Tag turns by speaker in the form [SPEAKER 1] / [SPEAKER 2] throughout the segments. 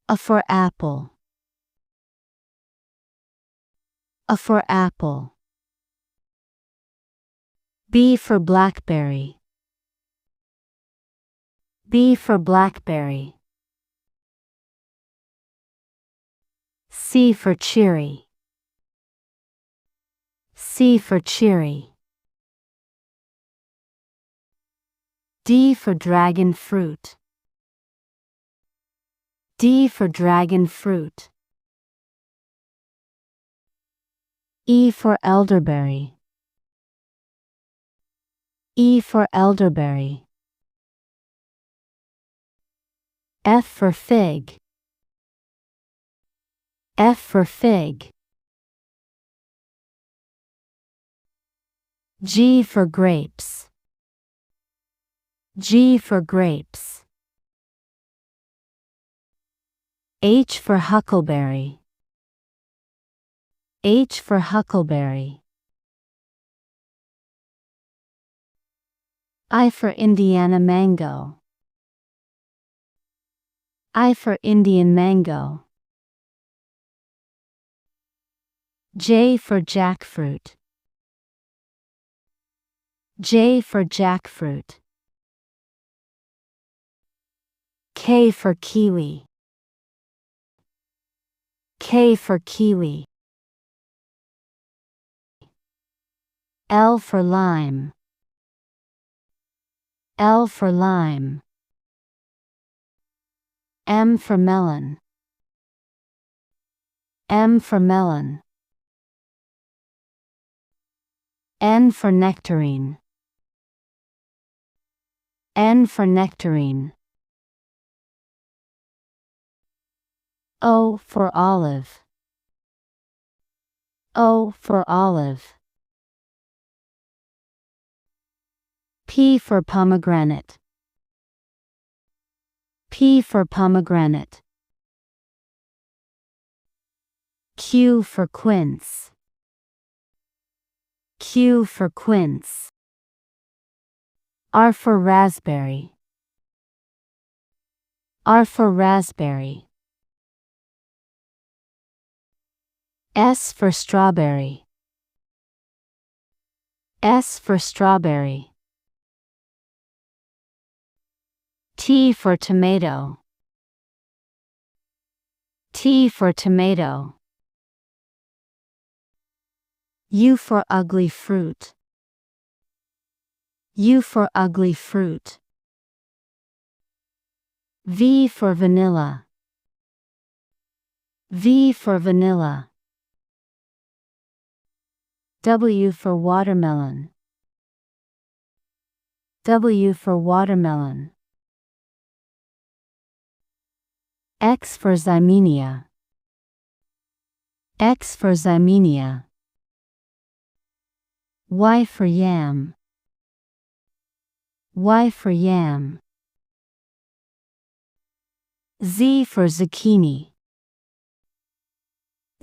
[SPEAKER 1] A for apple. A for apple. B for blackberry. B for blackberry. C for cheery. C for cheery. D for dragon fruit. D for dragon fruit. E for elderberry. E for elderberry. F for fig. F for fig. G for grapes. G for grapes. H for huckleberry. H for huckleberry. I for Indiana mango. I for Indian mango. J for jackfruit. J for jackfruit. K for kiwi. K for kiwi. L for lime. L for lime. M for melon. M for melon. N for nectarine. N for nectarine. O for olive. O for olive. P for pomegranate. P for pomegranate. Q for quince. Q for quince. R for raspberry. R for raspberry. S for strawberry. S for strawberry. T for tomato. T for tomato. U for ugly fruit. U for ugly fruit. V for vanilla. V for vanilla. W for watermelon. W for watermelon. X for Ximenia. X for Ximenia. Y for yam. Y for yam. Z for zucchini.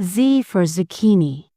[SPEAKER 1] Z for zucchini.